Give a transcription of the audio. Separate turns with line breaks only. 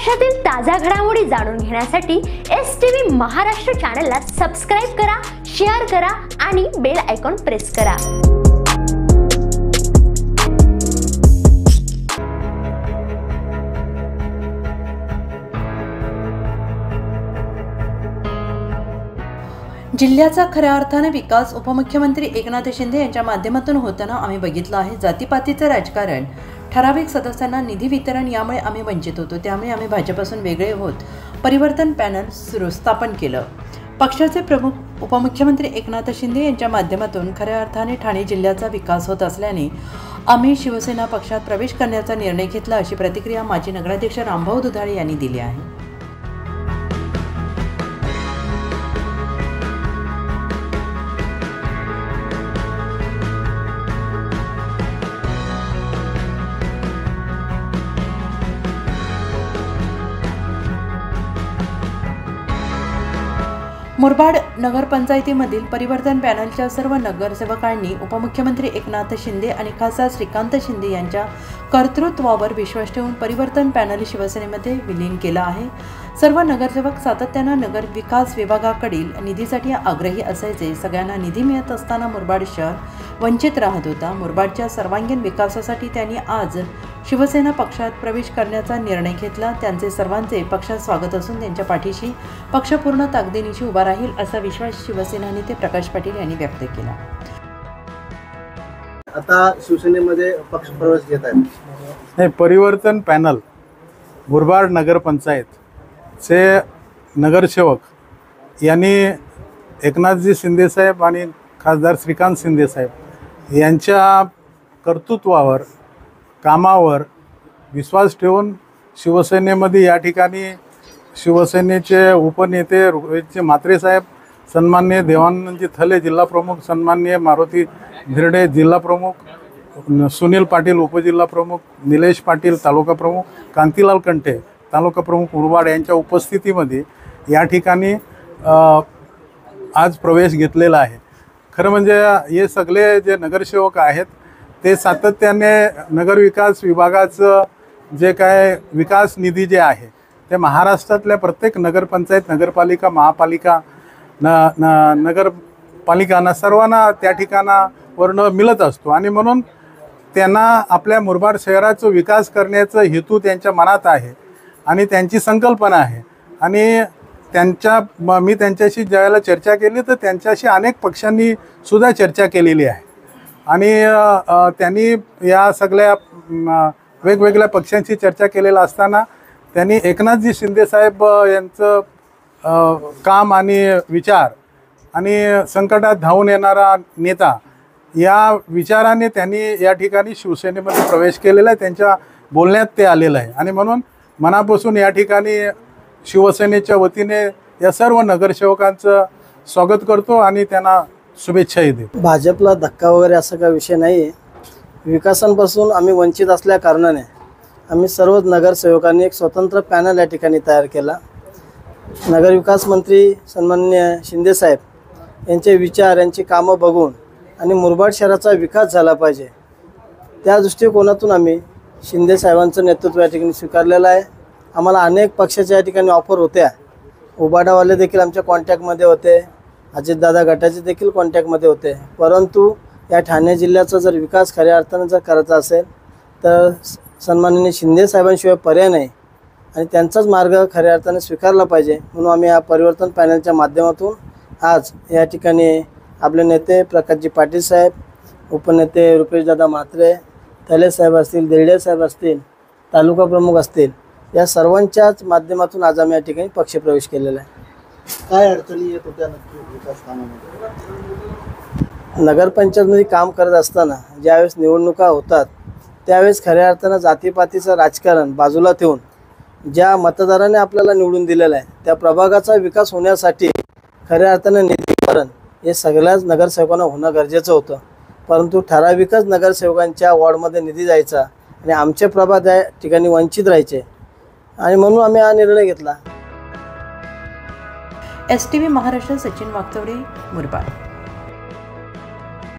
पक्षातील ताजा घडामोडी जाणून घेण्यासाठी STV महाराष्ट्र चॅनलला सबस्क्राइब करा, शेअर करा आणि बेल आयकॉन प्रेस करा।
जिल्ह्याचा खऱ्या अर्थाने विकास उपमुख्यमंत्री एकनाथ शिंदे यांच्या माध्यमातून होताना आम्ही बघितलं आहे। जातीपातीचं राजकारण, ठराविक सदस्यांना निधी वितरण यामुळे आम्ही वंचित होतो। त्यामुळे आम्ही भाजपासून वेगळे होत परिवर्तन पॅनल स्थापन केलं। पक्षाचे प्रमुख उपमुख्यमंत्री एकनाथ शिंदे यांच्या माध्यमातून खऱ्या अर्थाने ठाणे जिल्ह्याचा विकास होत असल्याने आम्ही शिवसेना पक्षात प्रवेश करण्याचा निर्णय घेतला, अशी प्रतिक्रिया माजी नगराध्यक्ष रामभाऊ दुधाळे यांनी दिली आहे। मुरबाड नगरपंचायतीमधील परिवर्तन पॅनलच्या सर्व नगरसेवकांनी उपमुख्यमंत्री एकनाथ शिंदे आणि खासदार श्रीकांत शिंदे यांच्या कर्तृत्वावर विश्वास ठेवून परिवर्तन पॅनल शिवसेनेमध्ये विलीन केला आहे। सर्व नगरसेवक सातत्यानं नगर विकास विभागाकडील निधीसाठी आग्रही असायचे। सगळ्यांना निधी मिळत असताना मुरबाड शहर वंचित राहत होता। मुरबाडच्या सर्वांगीण विकासासाठी त्यांनी आज शिवसेना पक्षात प्रवेश करण्याचा निर्णय घेतला। त्यांचे सर्वांचे पक्षात स्वागत असून त्यांच्या पाठीशी पक्ष पूर्ण ताकदीनिशी उभा राहील, असा विश्वास शिवसेना नेते प्रकाश पाटील यांनी व्यक्त केला।
आता शिवसेनेमध्ये पक्ष प्रवेश घेत आहेत।
नाही, परिवर्तन पॅनल मुरबाड नगरपंचायतचे नगरसेवक यांनी एकनाथजी शिंदेसाहेब आणि खासदार श्रीकांत शिंदेसाहेब यांच्या कर्तृत्वावर, कामावर विश्वास ठेवून शिवसेनेमध्ये या ठिकाणी शिवसेनेचे उपनेते रोहितजी म्हात्रे साहेब, सन्माननीय देवानंदजी थले जिल्हा प्रमुख, सन्माननीय मारुती धिरडे जिल्हा प्रमुख, सुनील पाटील उपजिल्हा प्रमुख, निलेश पाटील तालुका प्रमुख, कांतीलाल कंटे तालुका प्रमुख मुरबाड यांच्या उपस्थितीमध्ये या ठिकाणी आज प्रवेश घेतलेला आहे। खरं म्हणजे हे सगळे जे नगरसेवक आहेत ते सातत्याने नगरविकास विभागाचं जे काय विकास निधी जे आहे ते महाराष्ट्रातल्या प्रत्येक नगरपंचायत, नगरपालिका, महापालिका, नगरपालिकांना सर्वांना त्या ठिकाणावरनं मिळत असतो आणि म्हणून त्यांना आपल्या मुरबाड शहराचा विकास करण्याचा हेतू त्यांच्या मनात आहे आणि त्यांची संकल्पना आहे। आणि मी त्यांच्याशी ज्यावेळेला चर्चा केली तर त्यांच्याशी अनेक पक्षांनी सुद्धा चर्चा केलेली आहे आणि त्यांनी या सगळ्या वेगवेगळ्या पक्षांशी चर्चा केलेला असताना त्यांनी एकनाथजी शिंदेसाहेब यांचं काम आणि विचार आणि संकटात धावून येणारा नेता या विचाराने त्यांनी या ठिकाणी शिवसेनेमध्ये प्रवेश केलेला आहे। त्यांच्या बोलण्यात ते आलेलं आहे आणि म्हणून मनापासून या ठिकाणी शिवसेनेच्या वतीने या सर्व नगरसेवकांचं स्वागत करतो आणि त्यांना शुभेच्छाही देतो।
भाजपला धक्का वगैरे असा काही विषय नाही आहे। विकासांपासून आम्ही वंचित असल्या कारणाने आम्ही सर्व नगरसेवकांनी एक स्वतंत्र पॅनल या ठिकाणी तयार केला। नगरविकास मंत्री सन्माननीय शिंदेसाहेब यांचे विचार, यांची कामं बघून आणि मुरबाड शहराचा विकास झाला पाहिजे त्या दृष्टिकोनातून आम्ही शिंदेसाहेबांचं नेतृत्व या ठिकाणी स्वीकारलेलं आहे। आम्हाला अनेक पक्षाच्या या ठिकाणी ऑफर होत्या, उबाडावाले देखील आमच्या कॉन्टॅक्टमध्ये होते, अजितदादा गटाचे देखील कॉन्टॅक्टमध्ये होते, परंतु या ठाणे जिल्ह्याचा जर विकास खऱ्या अर्थाने जर करायचा असेल तर सन्माननीय शिंदेसाहेबांशिवाय पर्याय नाही आणि त्यांचाच मार्ग खऱ्या अर्थाने स्वीकारला पाहिजे। म्हणून आम्ही या परिवर्तन पॅनलच्या माध्यमातून आज या ठिकाणी आपले नेते प्रकाशजी पाटील साहेब, उपनेते रुपेशदादा म्हात्रे, थले साहेब असतील, धिरडे साहेब असतील, तालुका प्रमुख असतील, या सर्वांच्याच माध्यमातून आज आम्ही या ठिकाणी पक्षप्रवेश केलेला आहे।
काय अडचणी येत होत्या नक्की विकास कामामध्ये?
नगरपंचायतमध्ये काम करत असताना ज्यावेळेस निवडणुका होतात त्यावेळेस खऱ्या अर्थानं जातीपातीचं राजकारण बाजूला ठेवून ज्या मतदाराने आपल्याला निवडून दिलेलं आहे त्या प्रभागाचा विकास होण्यासाठी खऱ्या अर्थानं निधीकरण हे सगळ्याच नगरसेवकांना होणं गरजेचं होतं, परंतु ठराविकच नगरसेवकांच्या वॉर्डमध्ये निधी जायचा आणि आमचे प्रभाग त्या ठिकाणी वंचित राहायचे आणि म्हणून आम्ही हा निर्णय घेतला।
STV महाराष्ट्र, सचिन वागचौरे, मुरबाड।